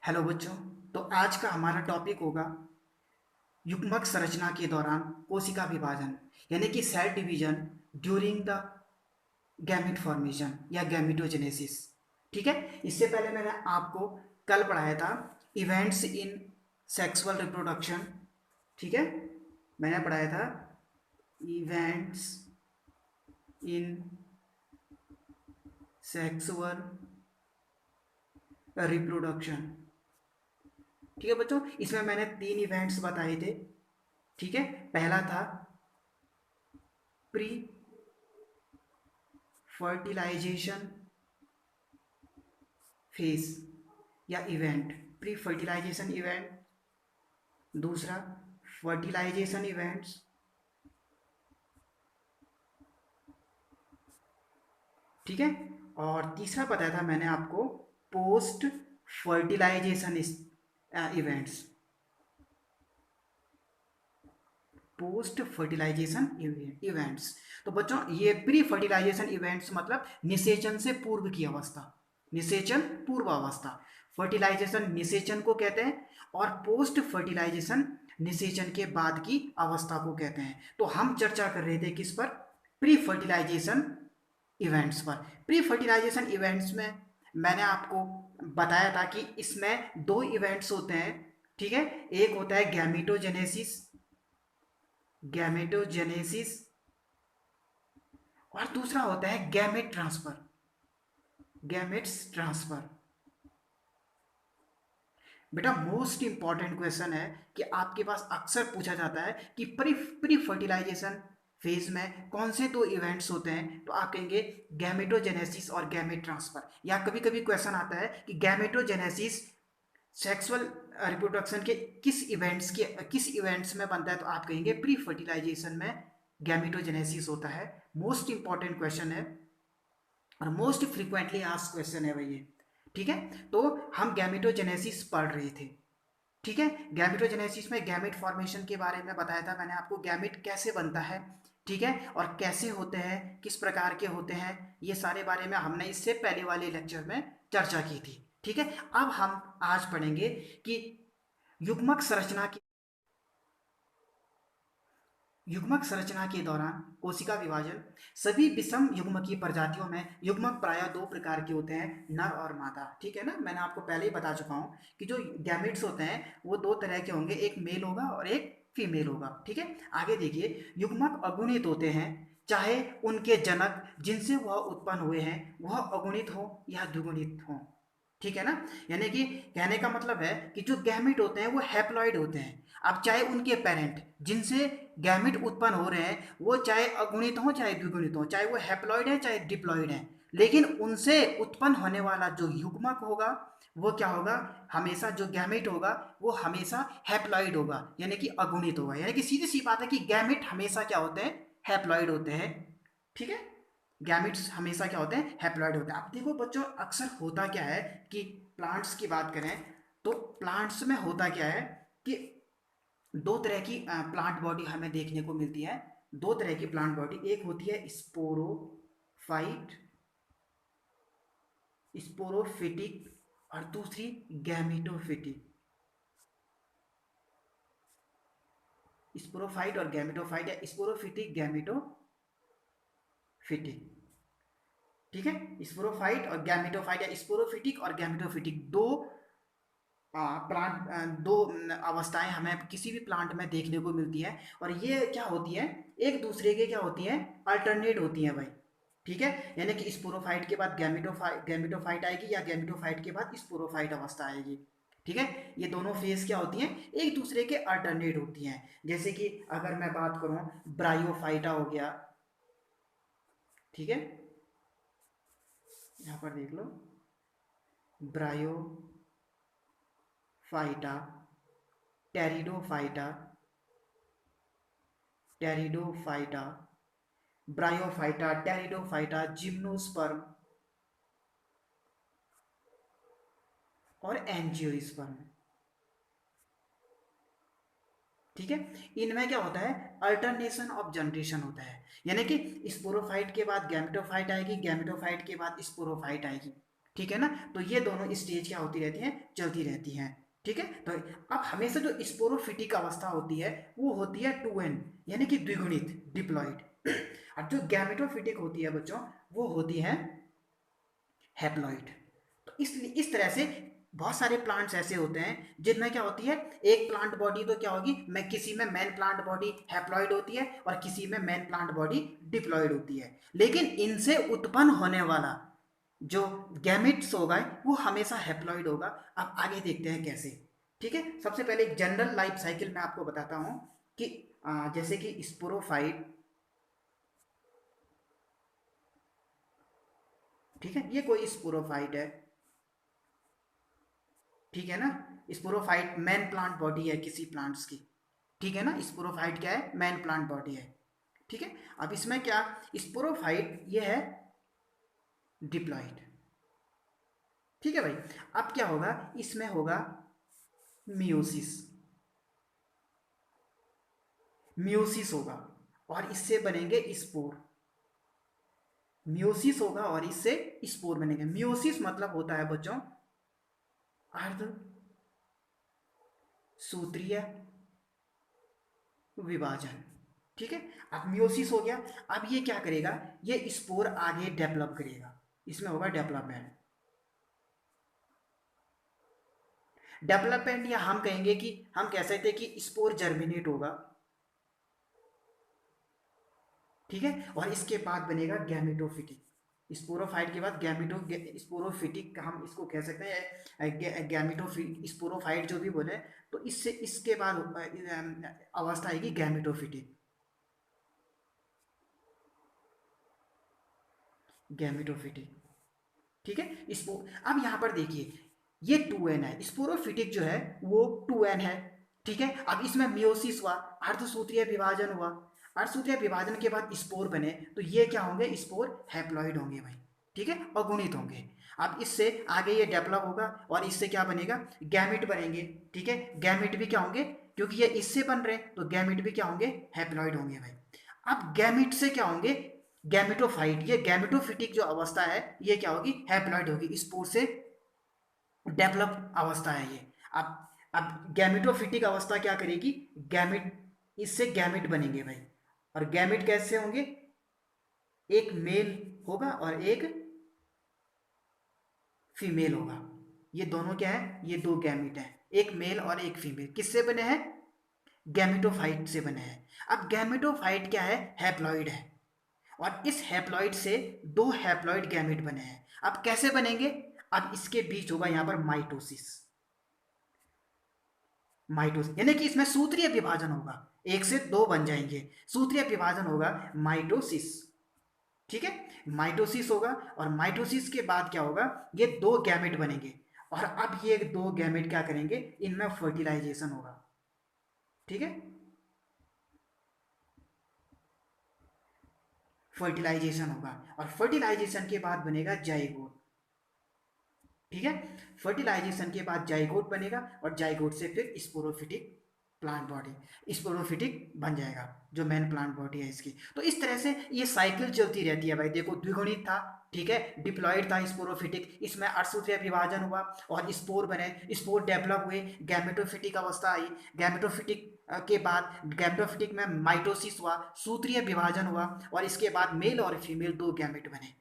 Hello बच्चों। तो आज का हमारा टॉपिक होगा युग्मक संरचना के दौरान कोशिका विभाजन, यानी कि cell division during the gamete formation या गैमेटोजेनेसिस। ठीक है, इससे पहले मैंने आपको कल पढ़ाया था इवेंट्स इन सेक्सुअल रिप्रोडक्शन। ठीक है, मैंने पढ़ाया था इवेंट्स इन सेक्सुअल रिप्रोडक्शन। ठीक है बच्चों, इसमें मैंने 3 इवेंट्स बताए थे। ठीक है, पहला था प्री फर्टिलाइजेशन फेज या इवेंट, प्री फर्टिलाइजेशन इवेंट। दूसरा फर्टिलाइजेशन इवेंट्स। ठीक है, और तीसरा बताया था मैंने आपको post fertilisation events. Post fertilisation events. तो बच्चों, ये प्री फर्टिलाइजेशन इवेंट्स मतलब निषेचन से पूर्व की अवस्था, निषेचन पूर्व अवस्था। फर्टिलाइजेशन निषेचन को कहते हैं और पोस्ट फर्टिलाइजेशन निषेचन के बाद की अवस्था को कहते हैं। तो हम चर्चा कर रहे थे किस पर? प्री फर्टिलाइजेशन इवेंट्स पर। प्री फर्टिलाइजेशन इवेंट्स में मैंने आपको बताया था कि इसमें 2 इवेंट्स होते हैं। ठीक है, एक होता है गैमेटोजेनेसिस, गैमेटोजेनेसिस, और दूसरा होता है गैमेट ट्रांसफर, गैमेट्स ट्रांसफर। बेटा, मोस्ट इंपॉर्टेंट क्वेश्चन है कि आपके पास अक्सर पूछा जाता है कि प्री प्री फर्टिलाइजेशन फेज में कौन से 2 इवेंट्स होते हैं? तो आप कहेंगे गैमेटोजेनेसिस और गैमेट ट्रांसफर। या कभी कभी क्वेश्चन आता है कि गैमेटोजेनेसिस सेक्सुअल रिप्रोडक्शन के किस इवेंट्स में बनता है? तो आप कहेंगे प्री फर्टिलाइजेशन में गैमेटोजेनेसिस होता है। मोस्ट इंपॉर्टेंट क्वेश्चन है और मोस्ट फ्रीक्वेंटली आस्क्ड क्वेश्चन है भाई ये। ठीक है, तो हम गैमेटोजेनेसिस पढ़ रहे थे। ठीक है, गैमेटोजेनेसिस में गैमेट फॉर्मेशन के बारे में बताया था मैंने आपको, गैमेट कैसे बनता है, ठीक है, और कैसे होते हैं, किस प्रकार के होते हैं, ये सारे बारे में हमने इससे पहले वाले लेक्चर में चर्चा की थी। ठीक है, अब हम आज पढ़ेंगे कि युग्मक संरचना की, युग्मक संरचना के दौरान कोशिका विभाजन। सभी विषम युग्म की प्रजातियों में युग्मक प्रायः 2 प्रकार के होते हैं, नर और मादा। ठीक है ना, मैंने आपको पहले ही बता चुका हूँ कि जो गैमेट्स होते हैं वो 2 तरह के होंगे, एक मेल होगा और एक फीमेल होगा। ठीक है, आगे देखिए, युग्मक अगुणित होते हैं चाहे उनके जनक जिनसे वह उत्पन्न हुए हैं वह अगुणित हो या द्विगुणित हो। ठीक है ना, यानी कि कहने का मतलब है कि जो गैमेट होते हैं वो हैप्लॉइड होते हैं। अब चाहे उनके पेरेंट जिनसे गैमेट उत्पन्न हो रहे हैं वो चाहे अगुणित हो चाहे द्विगुणित हो, चाहे वो हैप्लॉइड है चाहे डिप्लॉइड है, लेकिन उनसे उत्पन्न होने वाला जो युग्मक होगा वो क्या होगा? हमेशा जो गैमेट होगा वो हमेशा हैप्लॉइड होगा, यानी कि अगुणित होगा। यानी कि सीधी सी बात है कि गैमेट हमेशा क्या होते हैं? हैप्लॉइड होते हैं। ठीक है, गैमेट्स हमेशा क्या होते हैं? हैप्लॉइड होते हैं। अब देखो बच्चों, अक्सर होता क्या है कि प्लांट्स की बात करें तो प्लांट्स में होता क्या है कि 2 तरह की प्लांट बॉडी हमें देखने को मिलती है। 2 तरह की प्लांट बॉडी, एक होती है स्पोरोफाइट, स्पोरोफिटिक, और दूसरी गैमेटोफिटिक। स्पोरोफाइट और गैमेटोफाइट या स्पोरोफिटिक गैमेटोफिटिक। ठीक है, स्पोरोफाइट और गैमेटोफाइट या स्पोरोफिटिक और गैमेटोफिटिक, दो अवस्थाएं हमें किसी भी प्लांट में देखने को मिलती है। और ये क्या होती है? एक दूसरे के क्या होती है? अल्टरनेट होती है भाई। ठीक है, यानी कि स्पोरोफाइट के बाद गैमेटोफाइट आएगी या गैमेटोफाइट के बाद स्पोरोफाइट अवस्था आएगी। ठीक है, ये दोनों फेज क्या होती हैं? एक दूसरे के अल्टरनेट होती हैं। जैसे कि अगर मैं बात करूं, ब्रायोफाइटा हो गया। ठीक है, यहाँ पर देख लो, bryophyta, pteridophyta, pteridophyta, bryophyta, pteridophyta, gymnosperm और एंजियोस्पर्म। ठीक है, इनमें क्या होता है? अल्टरनेशन ऑफ जनरेशन होता है, यानी कि स्पोरोफाइट के बाद गैमेटोफाइट आएगी, गैमेटोफाइट के बाद स्पोरोफाइट आएगी। ठीक है ना। तो ये दोनों स्टेज क्या होती रहती हैं, चलती रहती हैं। ठीक है। तो अब हमेशा जो स्पोरोफिटिक अवस्था होती है वो होती है 2n, यानी कि द्विगुणित, डिप्लॉइड। और जो गैमेटोफिटिक होती है बच्चों वो होती है हैप्लॉइड। तो इसलिए इस तरह से बहुत सारे प्लांट्स ऐसे होते हैं जिनमें क्या होती है, एक प्लांट बॉडी तो क्या होगी, मैं किसी में मेन प्लांट बॉडी हैप्लॉइड होती है और किसी में मेन प्लांट बॉडी डिप्लॉइड होती है, लेकिन इनसे उत्पन्न होने वाला जो गैमेट्स होगा वो हमेशा हैप्लॉइड होगा। अब आगे देखते हैं कैसे। ठीक है। सबसे पहले एक जनरल लाइफ साइकिल मैं आपको बताता हूं कि जैसे कि स्पोरोफाइट, ठीक है, ये कोई स्पोरोफाइट है, ठीक है ना। स्पोरोफाइट मैन प्लांट बॉडी है किसी प्लांट्स की, ठीक है ना। स्पोरोफाइट क्या है, मैन प्लांट बॉडी है, ठीक है। अब इसमें क्या, स्पोरोफाइट ये है डिप्लॉइड, ठीक है भाई। अब क्या होगा, इसमें होगा मियोसिस, मियोसिस होगा और इससे बनेंगे स्पोर। मियोसिस होगा और इससे स्पोर बनेंगे। मियोसिस मतलब होता है बच्चों अर्ध सूत्रीय विभाजन, ठीक है। अब मियोसिस हो गया। अब ये क्या करेगा, ये स्पोर आगे डेवलप करेगा, इसमें होगा डेवलपमेंट। डेवलपमेंट या हम कहेंगे कि हम कह सकते हैं कि स्पोर जर्मिनेट होगा, ठीक है। और इसके बाद बनेगा गैमेटोफिटिक। स्पोरोफाइट के बाद गैमेटो स्पोरोफिटिक हम इसको कह सकते हैं, गैमेटोफिट स्पोरोफाइट जो भी बोले। तो इससे इसके बाद अवस्था आएगी गैमेटोफिटिक, गैमेटोफिटिक, ठीक है। स्पो अब यहाँ पर देखिए ये 2n है, स्पोरोफिटिक जो है वो 2n है, ठीक है। अब इसमें मियोसिस हुआ, अर्धसूत्रीय विभाजन हुआ, अर्धसूत्रीय विभाजन के बाद स्पोर बने, तो ये क्या होंगे, स्पोर हैप्लॉइड होंगे भाई, ठीक है, अगुणित होंगे। अब इससे आगे ये डेवलप होगा और इससे क्या बनेगा, गैमिट बनेंगे, ठीक है। गैमिट भी क्या होंगे, क्योंकि ये इससे बन रहे हैं तो गैमिट भी क्या होंगे, हैप्लॉइड होंगे भाई। अब गैमिट से क्या होंगे, गैमेटोफाइट, ये गैमेटोफिटिक जो अवस्था है ये क्या होगी, हैप्लॉइड होगी, स्पोर से डेवलप अवस्था है ये। अब गैमेटोफिटिक अवस्था क्या करेगी, गैमिट, इससे गैमिट बनेंगे भाई। और गैमिट कैसे होंगे, एक मेल होगा और एक फीमेल होगा। ये दोनों क्या है, ये दो गैमिट है, एक मेल और एक फीमेल, किससे बने हैं, गैमेटोफाइट से बने हैं। अब गैमेटोफाइट क्या है, हैप्लॉइड है और इस हैप्लॉइड से दो हैप्लॉइड गैमेट बने हैं। अब कैसे बनेंगे, अब इसके बीच होगा यहां पर माइटोसिस, माइटोसिस यानी कि इसमें सूत्रीय विभाजन होगा, एक से दो बन जाएंगे, सूत्रीय विभाजन होगा माइटोसिस, ठीक है। माइटोसिस होगा और माइटोसिस के बाद क्या होगा, ये दो गैमेट बनेंगे और अब ये दो गैमेट क्या करेंगे, इनमें फर्टिलाइजेशन होगा, ठीक है। फर्टिलाइजेशन होगा और फर्टिलाइजेशन के बाद बनेगा जाइगोट, ठीक है। फर्टिलाइजेशन के बाद जाइगोट बनेगा और जाइगोट से फिर स्पोरोफिटिक प्लांट बॉडी, स्पोरोफिटिक बन जाएगा जो मेन प्लांट बॉडी है इसकी। तो इस तरह से ये साइकिल चलती रहती है भाई। देखो द्विगुणित था, ठीक है, डिप्लॉइड था स्पोरोफिटिक, इसमें अर्धसूत्रीय विभाजन हुआ और स्पोर बने, स्पोर डेवलप हुए, गैमेटोफिटिक अवस्था आई, गैमेटोफिटिक के बाद गैमेटोफिटिक में माइटोसिस हुआ, सूत्रीय विभाजन हुआ और इसके बाद मेल और फीमेल दो गैमेट बने,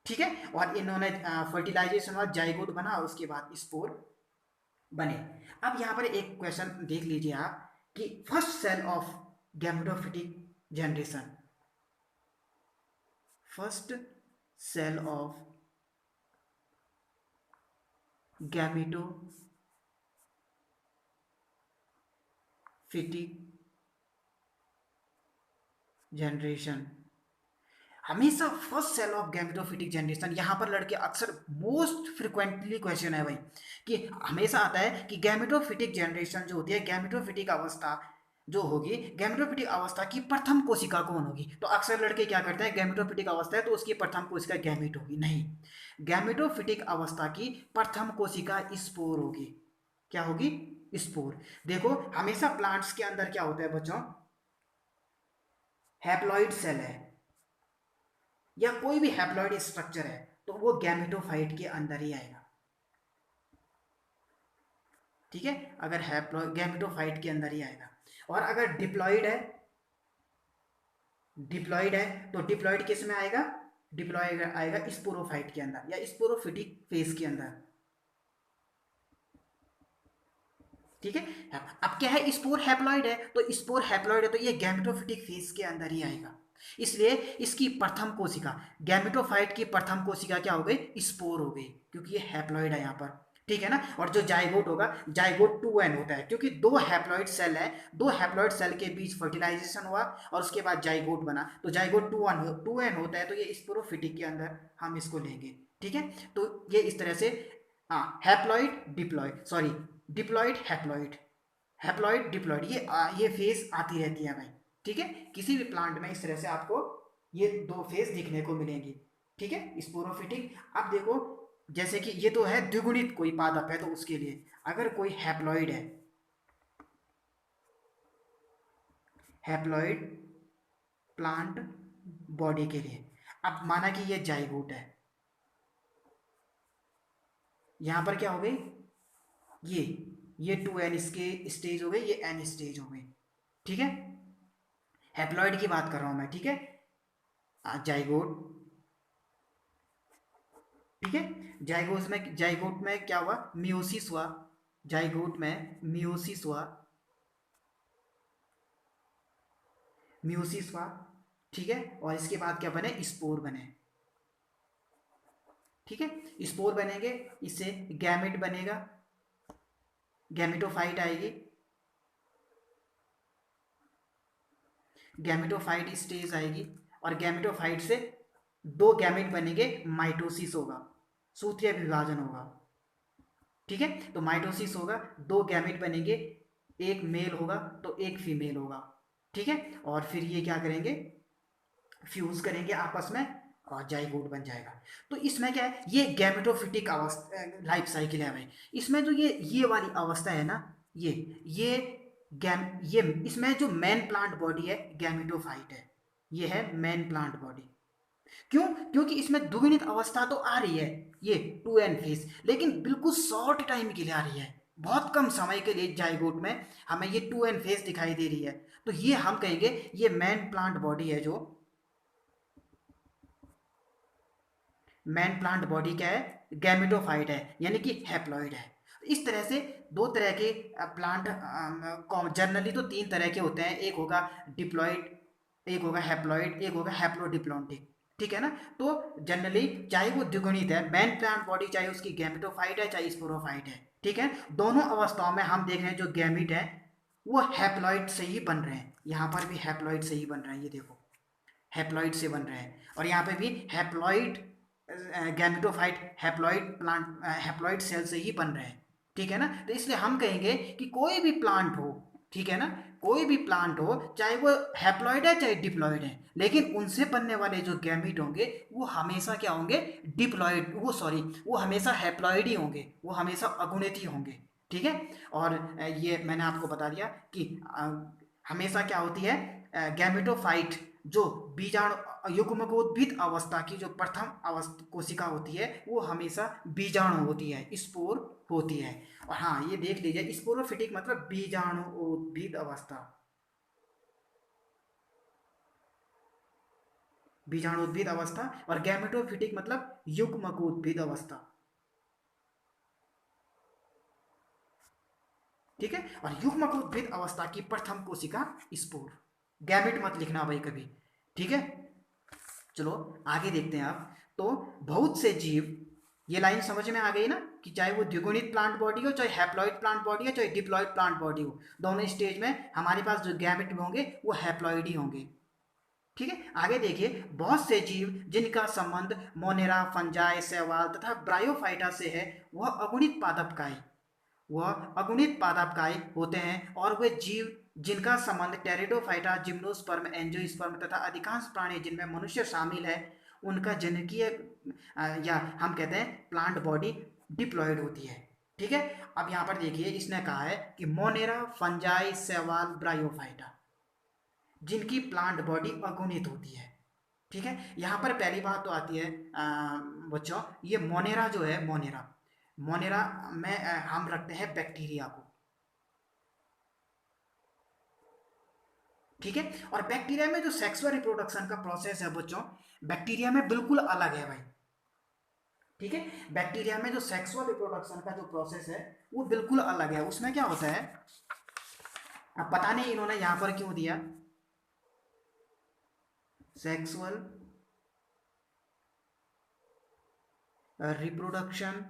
ठीक है। और इन्होंने फर्टिलाइजेशन हुआ, जाइगोट बना और उसके बाद स्पोर बने। अब यहाँ पर एक क्वेश्चन देख लीजिए आप कि first cell of gametophytic generation, first cell of gametophytic generation, हमेशा first cell of gametophytic generation, यहाँ पर लड़के अक्सर मोस्ट फ्रिक्वेंटली क्वेश्चन है भाई कि हमेशा आता है कि गैमेटोफिटिक जनरेशन जो होती है, गैमेटोफिटिक अवस्था जो होगी, गैमेटोफिटिक अवस्था की प्रथम कोशिका कौन होगी। तो अक्सर लड़के क्या करते हैं, गैमेटोफिटिक अवस्था है तो उसकी प्रथम कोशिका गैमेट होगी, नहीं, गैमेटोफिटिक अवस्था की प्रथम कोशिका स्पोर होगी। क्या होगी, स्पोर। देखो हमेशा प्लांट्स के अंदर क्या होता है बच्चों, हैप्लॉइड सेल है या कोई भी हैप्लॉइड स्ट्रक्चर है, तो वो गैमेटोफाइट के अंदर ही आएगा। ठीक है, अगर गैमेटोफाइट के अंदर ही आएगा। और अगर डिप्लॉइड है तो डिप्लॉइड किस में आएगा? डिप्लॉइड आएगा स्पोरोफाइट के अंदर या स्पोरोफिटिक फेज के अंदर। ठीक है, अब क्या है, स्पोर हैप्लॉइड है, तो स्पोर हैप्लॉइड है तो ये गैमेटोफिटिक फेज के अंदर ही आएगा। इसलिए इसकी प्रथम कोशिका, गैमेटोफाइट की प्रथम कोशिका क्या हो गई? स्पोर हो गई, क्योंकि ये हैप्लॉइड है यहाँ पर। ठीक है ना। और जो जाइगोट होगा, जाइगोट 2n होता है, क्योंकि दो हैप्लॉइड सेल है, दो हैप्लॉइड सेल के बीच फर्टिलाइजेशन हुआ और उसके बाद जाइगोट बना, तो जाइगोट 2n होता है, तो ये स्पोरोफिटिक के अंदर हम इसको लेंगे। ठीक है, तो ये इस तरह से, हाँ, haploid diploid, sorry, diploid haploid, haploid diploid, ये फेज आती रहती है भाई। ठीक है, किसी भी प्लांट में इस तरह से आपको ये दो फेज दिखने को मिलेंगी। ठीक है, स्पोरोफिटिक। अब देखो, जैसे कि ये तो है द्विगुणित कोई पादप है, तो उसके लिए अगर कोई हैप्लॉइड है, हैप्लॉइड प्लांट बॉडी के लिए, अब माना कि ये जाइगोट है, यहां पर क्या हो गई, ये ये 2n इसके स्टेज हो गए, ये n स्टेज हो गई। ठीक है, हैप्लॉइड की बात कर रहा हूं मैं। ठीक है, जाइगोट। ठीक है, जाइगोट में क्या हुआ? मियोसिस हुआ, जाइगोट में मियोसिस हुआ, मियोसिस हुआ। ठीक है, और इसके बाद क्या बने? स्पोर बने। ठीक है, स्पोर बनेंगे, इससे गैमेट बनेगा, गैमेटोफाइट आएगी, गैमेटोफाइट स्टेज आएगी, और गैमेटोफाइट से दो गैमेट बनेंगे, माइटोसिस होगा, सूत्रीय विभाजन होगा। ठीक है, तो माइटोसिस होगा, दो गैमेट बनेंगे, एक मेल होगा तो एक फीमेल होगा। ठीक है, और फिर ये क्या करेंगे? फ्यूज करेंगे आपस में और जाइगोट बन जाएगा। तो इसमें क्या है, ये गैमेटोफिटिक अवस्था लाइफ साइकिल है भाई। इसमें जो ये वाली अवस्था है ना, ये ये इसमें जो मेन प्लांट बॉडी है गैमेटोफाइट है, ये है मेन प्लांट बॉडी। क्यों? क्योंकि इसमें द्विगुणित अवस्था तो आ रही है, ये 2n फेज, लेकिन बिल्कुल शॉर्ट टाइम के लिए आ रही है, बहुत कम समय के लिए जाइगोट में हमें ये 2n फेज दिखाई दे रही है। तो ये हम कहेंगे ये मेन प्लांट बॉडी है, जो मेन प्लांट बॉडी क्या है? गैमेटोफाइट है, यानी कि हैप्लॉइड है। इस तरह से दो तरह के प्लांट, जनरली तो तीन तरह के होते हैं, एक होगा डिप्लॉइड, एक होगा हैप्लॉइड, एक होगा हैप्लोडिप्लॉन्टिक। ठीक है ना। तो जनरली चाहे वो द्विगुणित है, मेन प्लांट बॉडी चाहे उसकी गैमेटोफाइट है चाहे स्पोरोफाइट है, ठीक है, दोनों अवस्थाओं में हम देख रहे हैं जो गैमिट है वो हैप्लॉइड से ही बन रहे हैं। यहाँ पर भी हैप्लॉइड से ही बन रहे हैं, ये देखो, हैप्लॉइड से बन रहे हैं, और यहाँ पे भी haploid gametophyte, haploid plant, haploid cell से ही बन रहे हैं। ठीक है ना। तो इसलिए हम कहेंगे कि कोई भी प्लांट हो, ठीक है ना, कोई भी प्लांट हो, चाहे वो हैप्लॉइड है चाहे डिप्लॉइड है, लेकिन उनसे बनने वाले जो गैमीट होंगे वो हमेशा क्या होंगे? डिप्लॉइड, वो सॉरी, वो हमेशा हैप्लॉइड ही होंगे, वो हमेशा अगुणित ही होंगे। ठीक है, और ये मैंने आपको बता दिया कि हमेशा क्या होती है, गैमेटोफाइट जो बीजाणु युग्मकोद्भिद अवस्था की जो प्रथम अवस्था कोशिका होती है वो हमेशा बीजाणु होती है, स्पोर होती है। और हाँ, ये देख लीजिए, स्पोरोफिटिक मतलब बीजाणुओद्भिद अवस्था, बीजाणुद्भिद अवस्था, और गैमेटोफिटिक मतलब युग्मकोद्भिद अवस्था। ठीक है, और युग्मकोद्भिद अवस्था की प्रथम कोशिका स्पोर, गैमेट मत लिखना भाई कभी। ठीक है, चलो आगे देखते हैं आप। तो बहुत से जीव, ये लाइन समझ में आ गई ना, कि चाहे वो द्विगुणित प्लांट बॉडी हो, चाहे हैप्लॉइड प्लांट बॉडी हो, चाहे डिप्लॉइड प्लांट बॉडी हो, दोनों स्टेज में हमारे पास जो गैमेट होंगे वो हैप्लॉइड ही होंगे। ठीक है, आगे देखिए, बहुत से जीव जिनका संबंध मोनेरा, फंजाई, शैवाल तथा ब्रायोफाइटा से है, वह अगुणित पादपकाय, वह अगुणित पादपकाय होते हैं, और वे जीव जिनका संबंध टेरिडोफाइटा, जिम्नोस्पर्म, एंजियोस्पर्म तथा अधिकांश प्राणी जिनमें मनुष्य शामिल है, उनका जनकीय या हम कहते हैं प्लांट बॉडी डिप्लॉयड होती है। ठीक है, अब यहाँ पर देखिए, इसने कहा है कि मोनेरा, फंजाई, शैवाल, ब्रायोफाइटा जिनकी प्लांट बॉडी अगुणित होती है, ठीक है, यहाँ पर पहली बात तो आती है बच्चों, ये मोनेरा जो है, मोनेरा, मोनेरा में हम रखते हैं बैक्टीरिया को। ठीक है, और बैक्टीरिया में जो सेक्सुअल रिप्रोडक्शन का प्रोसेस है बच्चों, बैक्टीरिया में बिल्कुल अलग है भाई। ठीक है, बैक्टीरिया में जो सेक्सुअल रिप्रोडक्शन का जो प्रोसेस है वो बिल्कुल अलग है। उसमें क्या होता है, अब पता नहीं इन्होंने यहां पर क्यों दिया sexual reproduction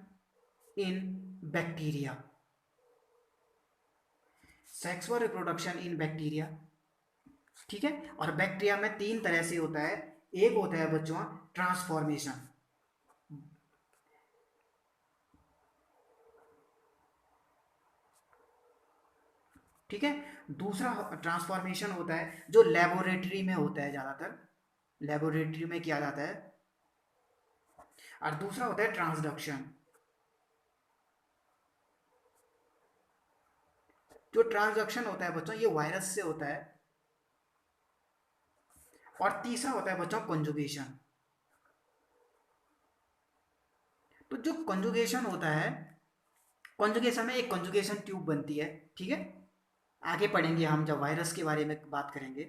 in bacteria, sexual reproduction in bacteria. ठीक है, और बैक्टीरिया में तीन तरह से होता है। एक होता है बच्चों ट्रांसफॉर्मेशन, ठीक है, दूसरा ट्रांसफॉर्मेशन होता है जो लेबोरेटरी में होता है, ज़्यादातर लेबोरेटरी में किया जाता है, और दूसरा होता है ट्रांसडक्शन। जो ट्रांसडक्शन होता है बच्चों, ये वायरस से होता है। और तीसरा होता है बच्चों कंजुगेशन। तो जो कंजुगेशन होता है, कंजुगेशन में एक कंजुगेशन ट्यूब बनती है। ठीक है, आगे पढ़ेंगे हम जब वायरस के बारे में बात करेंगे।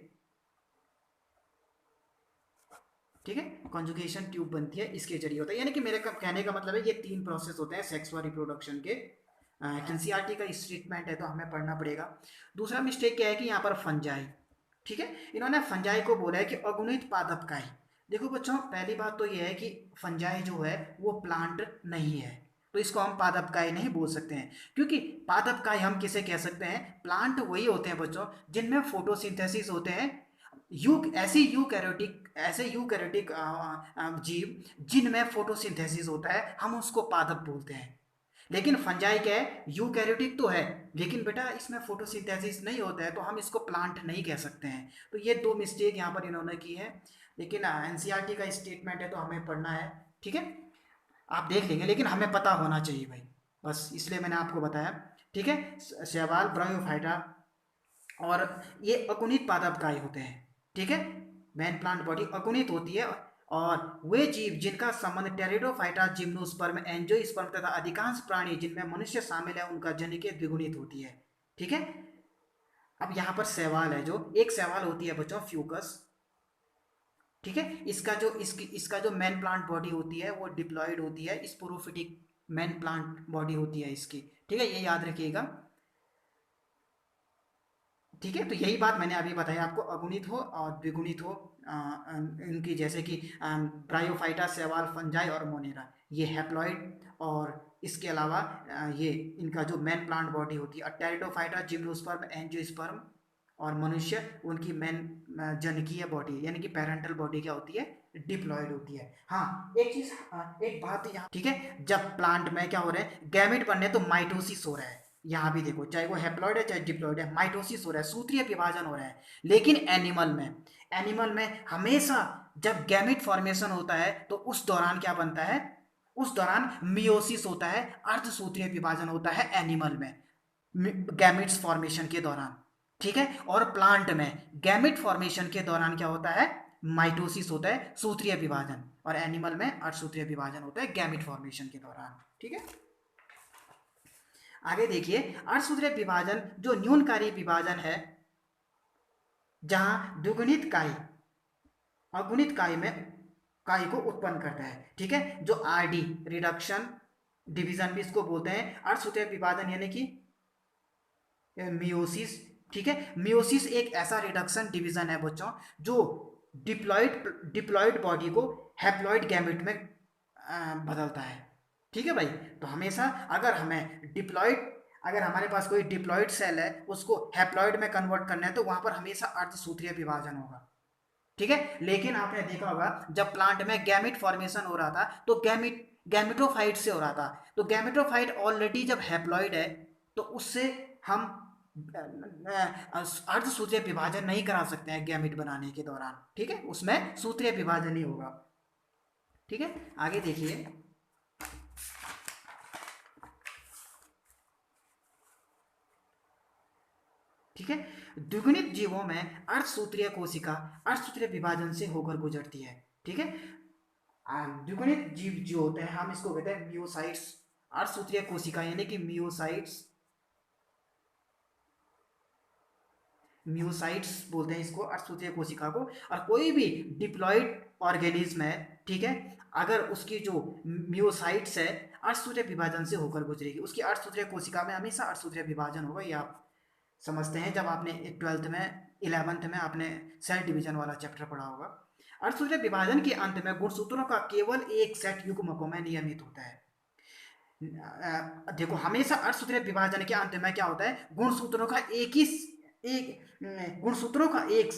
ठीक है, कंजुगेशन ट्यूब बनती है, इसके जरिए होता है। यानी कि मेरे कहने का मतलब है ये तीन प्रोसेस होते हैं सेक्सुअल रिप्रोडक्शन के। एनसीईआरटी का स्टेटमेंट है तो हमें पढ़ना पड़ेगा। दूसरा मिस्टेक क्या है कि यहाँ पर फंजाई, ठीक है, इन्होंने फंजाई को बोला है कि अगुणित पादपकाई। देखो बच्चों, पहली बात तो ये है कि फंजाई जो है वो प्लांट नहीं है, तो इसको हम पादपकाई नहीं बोल सकते हैं। क्योंकि पादपकाई हम किसे कह सकते हैं, प्लांट वही होते हैं बच्चों जिनमें फोटोसिंथेसिस होते हैं। ऐसे यूकैरियोटिक जीव जिनमें फोटोसिंथेसिस होता है, हम उसको पादप बोलते हैं। लेकिन फंजाई क्या है, यूकैरियोटिक तो है, लेकिन बेटा इसमें फोटोसिंथेसिस नहीं होता है, तो हम इसको प्लांट नहीं कह सकते हैं। तो ये दो मिस्टेक यहाँ पर इन्होंने की है। लेकिन एनसीईआरटी का स्टेटमेंट है तो हमें पढ़ना है। ठीक है, आप देख लेंगे, लेकिन हमें पता होना चाहिए भाई, बस इसलिए मैंने आपको बताया। ठीक है, शैवाल, ब्रायोफाइटा और ये अकुनित पादप काय होते हैं। ठीक है, मेन प्लांट बॉडी अकुनित होती है। और वे जीव जिनका संबंध टेरिडोफाइटा, जिम्नोस्पर्म, एंजियोस्पर्म तथा अधिकांश प्राणी जिनमें मनुष्य शामिल है उनका जनिके द्विगुणित होती है। ठीक है, अब यहाँ पर सवाल है, जो एक सवाल होती है बच्चों फ्यूकस। ठीक है, इसका जो मेन प्लांट बॉडी होती है वो डिप्लॉयड होती है, स्पोरोफिटिक मेन प्लांट बॉडी होती है इसकी। ठीक है, ये याद रखिएगा। ठीक है, तो यही बात मैंने अभी बताई आपको, अगुणित हो और द्विगुणित हो। इनकी जैसे कि ब्रायोफाइटा, सेवाल, फंजाई और मोनेरा, ये हैप्लॉइड। और इसके अलावा ये इनका जो मेन प्लांट बॉडी होती है, टेरिडोफाइटा, जिम्नोस्पर्म, एंजियोस्पर्म और मनुष्य, उनकी मेन जनकीय बॉडी यानी कि पेरेंटल बॉडी क्या होती है, डिप्लॉयड होती है। हाँ, एक चीज, एक बात यहाँ, ठीक है, जब प्लांट में क्या हो रहा है, गैमेट बनने, तो माइटोसिस हो रहा है। यहाँ भी देखो, चाहे वो हैप्लॉइड है चाहे डिप्लॉइड है, माइटोसिस हो रहा है, सूत्रीय विभाजन हो रहा है। लेकिन एनिमल में हमेशा जब गैमेट फॉर्मेशन होता है तो उस दौरान क्या बनता है, उस दौरान मियोसिस होता है, अर्धसूत्रीय विभाजन होता है एनिमल में, गैमेट्स फॉर्मेशन के दौरान। ठीक है, और प्लांट में गैमेट फॉर्मेशन के दौरान क्या होता है, माइटोसिस होता है, सूत्रीय विभाजन, और एनिमल में अर्धसूत्रीय विभाजन होता है गैमेट फॉर्मेशन के दौरान। ठीक है, आगे देखिए, अर्धसूत्रीय विभाजन जो न्यूनकारी विभाजन है, जहां द्विगुणित काई अगुणित काई में काई को उत्पन्न करता है। ठीक है, जो आरडी रिडक्शन डिवीजन भी इसको बोलते हैं, अर्धसूत्रीय विभाजन यानी कि मियोसिस। ठीक है, मियोसिस एक ऐसा रिडक्शन डिवीजन है बच्चों जो डिप्लॉइड बॉडी को हैप्लॉइड गैमेट में बदलता है। ठीक है भाई, तो हमेशा अगर हमारे पास कोई डिप्लॉइड सेल है, उसको हैप्लॉइड में कन्वर्ट करना है, तो वहां पर हमेशा अर्धसूत्रीय विभाजन होगा। ठीक है, लेकिन आपने देखा होगा जब प्लांट में गैमेट फॉर्मेशन हो रहा था तो गैमेटोफाइट से हो रहा था। तो गैमेटोफाइट ऑलरेडी जब हैप्लॉइड है, तो उससे हम अर्धसूत्रीय विभाजन नहीं करा सकते हैं गैमेट बनाने के दौरान। ठीक है, उसमें सूत्रीय विभाजन ही होगा। ठीक है, आगे देखिए, ठीक है। द्विगुणित जीवों में अर्धसूत्रीय कोशिका अर्धसूत्रीय विभाजन से होकर गुजरती है। ठीक है। द्विगुणित जीव जो होते हैं हम इसको कहते हैं मियोसाइट्स। अर्धसूत्रीय कोशिका यानी कि मियोसाइट्स, म्यूसाइट्स बोलते हैं इसको, अर्धसूत्रीय कोशिका को। और कोई भी डिप्लॉइड ऑर्गेनिज्म है, ठीक है, अगर उसकी जो म्यूसाइट्स है अर्धसूत्रीय विभाजन से होकर गुजरेगी, उसकी अर्धसूत्रीय कोशिका में हमेशा अर्धसूत्रीय विभाजन होगा। ये आप समझते हैं जब आपने 12th में 11th में आपने सेल डिवीजन वाला चैप्टर पढ़ा होगा। अर्धसूत्रीय विभाजन के अंत में गुणसूत्रों का केवल एक सेट युग्मकों में नियमित होता है। देखो हमेशा अर्धसूत्रीय विभाजन के अंत में क्या होता है, गुणसूत्रों का एक गुणसूत्रों का एक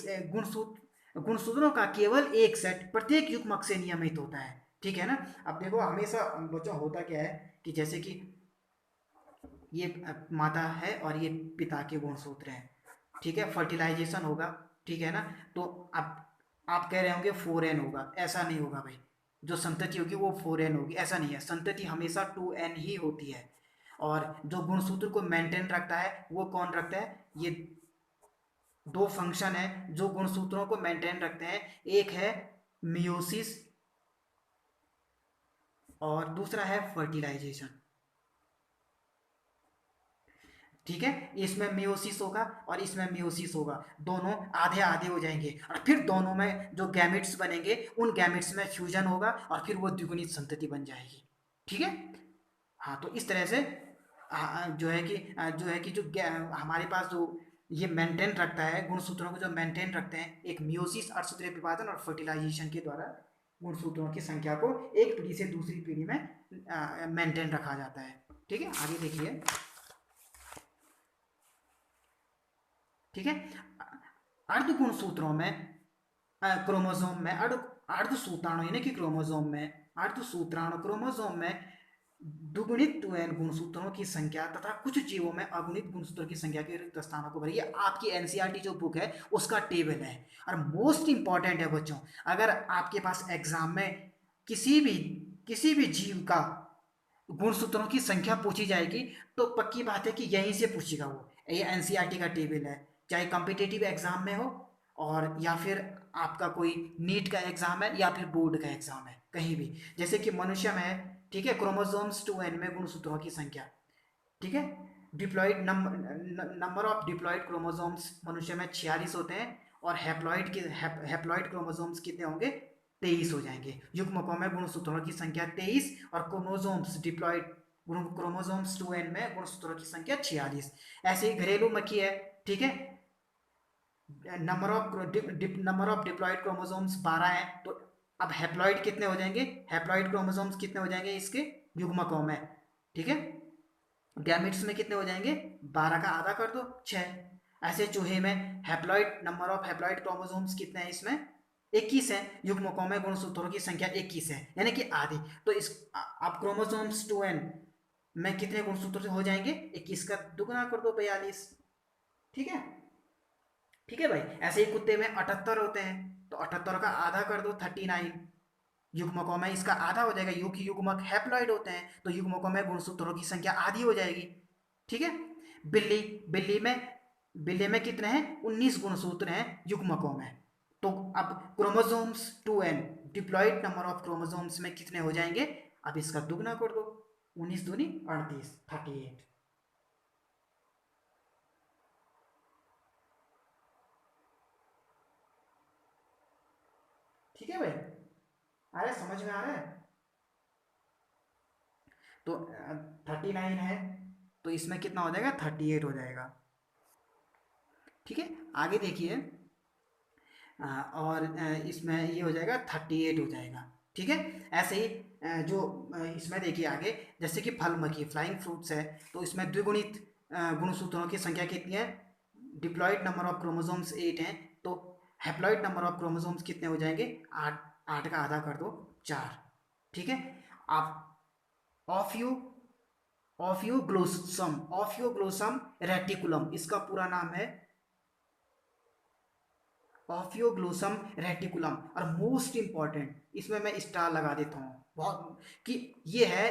गुणसूत्रों का केवल एक सेट प्रत्येक युग्मक से नियमित होता है। ठीक है ना। अब देखो हमेशा बच्चों होता क्या है कि जैसे कि ये माता है और ये पिता के गुणसूत्र हैं, ठीक है, फर्टिलाइजेशन होगा, ठीक है ना। तो अब आप कह रहे होंगे 4n होगा, ऐसा नहीं होगा भाई। जो संतति होगी वो 4n होगी, ऐसा नहीं है। संतति हमेशा 2n ही होती है। और जो गुणसूत्र को मेंटेन रखता है वो कौन रखता है, ये दो फंक्शन है जो गुणसूत्रों को मेंटेन रखते हैं। एक है मियोसिस और दूसरा है फर्टिलाइजेशन। ठीक है। इसमें मियोसिस होगा और इसमें मियोसिस होगा, दोनों आधे आधे हो जाएंगे और फिर दोनों में जो गैमेट्स बनेंगे उन गैमेट्स में फ्यूजन होगा और फिर वो द्विगुणित संतति बन जाएगी। ठीक है। हाँ, तो इस तरह से हमारे पास जो ये मेंटेन रखता है गुणसूत्रों को, जो मेंटेन रखते हैं, एक मियोसिस अर्धसूत्रीय विभाजन और फर्टिलाइजेशन के द्वारा गुणसूत्रों की संख्या को एक पीढ़ी से दूसरी पीढ़ी में मेंटेन रखा जाता है। ठीक है, आगे देखिए। ठीक है। अर्धगुणसूत्रों में क्रोमोसोम में अर्धसूत्राणु यानी कि क्रोमोसोम में अर्धसूत्राणु क्रोमोसोम में दुगुणित गुणसूत्रों की संख्या तथा कुछ जीवों में अगुणित गुणसूत्रों की संख्या के रिक्त स्थानों को भरिए। आपकी एनसीईआरटी जो बुक है उसका टेबल है और मोस्ट इंपॉर्टेंट है बच्चों। अगर आपके पास एग्जाम में किसी भी जीव का गुणसूत्रों की संख्या पूछी जाएगी तो पक्की बात है कि यहीं से पूछेगा वो। ये एनसीईआरटी का टेबल है, चाहे कॉम्पिटिटिव एग्जाम में हो और या फिर आपका कोई नीट का एग्जाम है या फिर बोर्ड का एग्जाम है, कहीं भी। जैसे कि मनुष्य में, ठीक है, क्रोमोसोम्स 2n में गुणसूत्रों की संख्या, ठीक है, diploid number of diploid chromosomes मनुष्य में 46 होते हैं और हैप्लॉइड क्रोमोसोम्स कितने होंगे, 23 हो जाएंगे। युग्मकों में गुणसूत्रों की संख्या 23 और क्रोमोसोम्स डिप्लॉइड क्रोमोसोम्स 2n में गुणसूत्रों की संख्या 46। ऐसे ही घरेलू मक्खी है, ठीक है, नंबर ऑफ डिप्लॉइड क्रोमोसोम्स 12 है। तो अब हैप्लॉइड कितने हो जाएंगे, हैप्लॉइड क्रोमोसोम्स कितने हो जाएंगे इसके युग्मकों में, ठीक है, गैमेट्स में कितने हो जाएंगे, 12 का आधा कर दो 6। ऐसे चूहे में haploid number of haploid chromosomes कितने हैं, इसमें 21 है। युग्मकों में गुणसूत्रों की संख्या 21 है यानी कि आधी। तो इस अब क्रोमोसोम्स 2n में कितने गुणसूत्र हो जाएंगे, 21 का दुगना कर दो 42। ठीक है। ठीक है भाई। ऐसे ही कुत्ते में 78 होते हैं तो 78 का आधा कर दो 39। युग्मकों में इसका आधा हो जाएगा, क्योंकि युग्मक हैप्लॉइड होते हैं तो युग्मकों में गुणसूत्रों की संख्या आधी हो जाएगी। ठीक है। बिल्ली बिल्ली में कितने हैं, 19 गुणसूत्र हैं युग्मकों में। तो अब chromosomes 2n diploid number of chromosomes में कितने हो जाएंगे, अब इसका दुगना कर दो, 19 दूनी 38, 38। ठीक है भाई, आ रहा है, समझ में आ रहा है। तो 39 है तो इसमें कितना हो जाएगा, 38 हो जाएगा। ठीक है, आगे देखिए। और इसमें ये हो जाएगा 38 हो जाएगा। ठीक है। ऐसे ही जो इसमें देखिए आगे, जैसे कि फल मक्खी फ्लाइंग फ्रूट्स है तो इसमें द्विगुणित गुणसूत्रों की संख्या कितनी है, डिप्लॉइड नंबर ऑफ क्रोमोसोम्स 8 हैं तो हैप्लॉइड नंबर ऑफ क्रोमोसोम्स कितने हो जाएंगे, 8। 8 का आधा कर दो 4। ठीक है। आप ऑफ्यू ऑफ्यूग्लोसम रेटिकुलम इसका पूरा नाम है, ऑफ्यूग्लोसम रेटिकुलम। और मोस्ट इंपॉर्टेंट इसमें मैं स्टार लगा देता हूँ बहुत, कि ये है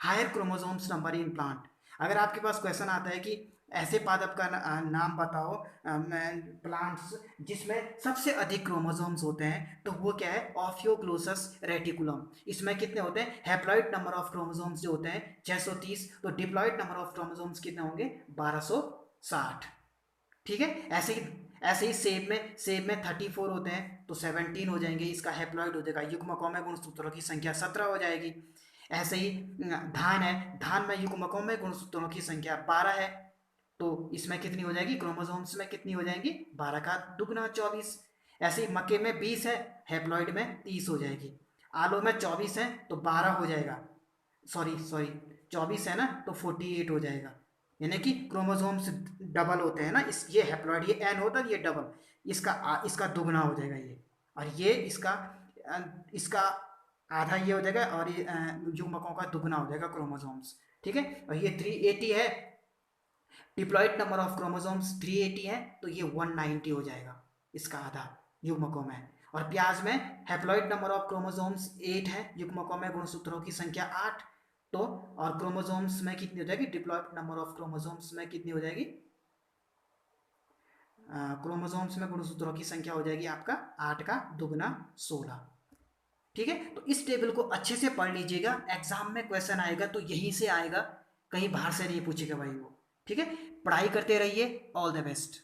higher chromosomes number in plant. अगर आपके पास क्वेश्चन आता है कि ऐसे पादप का नाम बताओ, प्लांट्स जिसमें सबसे अधिक क्रोमोसोम्स होते हैं, तो वो क्या है, ऑफियोग्लोसस रेटिकुलम। इसमें कितने होते हैं, हैप्लॉइड नंबर ऑफ क्रोमोसोम्स जो होते हैं 630, तो डिप्लॉइड नंबर ऑफ क्रोमोसोम्स कितने होंगे, 1260। ठीक है। ऐसे ही सेब में 34 होते हैं, तो 17 हो जाएंगे, इसका हैप्लॉइड हो जाएगा, युग्मकों में गुणसूत्रों की संख्या 17 हो जाएगी। ऐसे ही धान है, धान में युग्मकों में गुणसूत्रों की संख्या 12 है, तो इसमें कितनी हो जाएगी, क्रोमोसोम्स में कितनी हो जाएंगी, 12 का दुगना 24। ऐसे ही मक्के में 20 है, हैप्लॉइड में 30 हो जाएगी। आलू में 24 है तो 12 हो जाएगा, सॉरी सॉरी 24 है ना, तो 48 हो जाएगा। यानी कि क्रोमोसोम्स डबल होते हैं ना, इस ये हैप्लॉइड, ये एन होता है, ये डबल, इसका दुगना हो जाएगा ये, और ये इसका आधा ये हो जाएगा, और ये युग्मकों का दुगना हो जाएगा क्रोमोसोम्स। ठीक है। और ये 380 है, डिप्लॉइड नंबर ऑफ क्रोमोसोम्स 380 है, तो ये 190 हो जाएगा, इसका आधा युग्मकों में। और प्याज में हैप्लॉइड नंबर ऑफ क्रोमोसोम्स 8 है, युग्मकों में गुणसूत्रों की संख्या 8, तो और क्रोमोसोम्स में कितनी हो जाएगी, डिप्लॉइड नंबर ऑफ क्रोमोसोम्स में कितनी हो जाएगी, क्रोमोसोम्स में गुणसूत्रों की संख्या हो जाएगी आपका 8 का दुगना 16। ठीक है। तो इस टेबल को अच्छे से पढ़ लीजिएगा, एग्जाम में क्वेश्चन आएगा तो यहीं से आएगा, कहीं बाहर से नहीं पूछेगा भाई वो। ठीक है। पढ़ाई करते रहिए, ऑल द बेस्ट।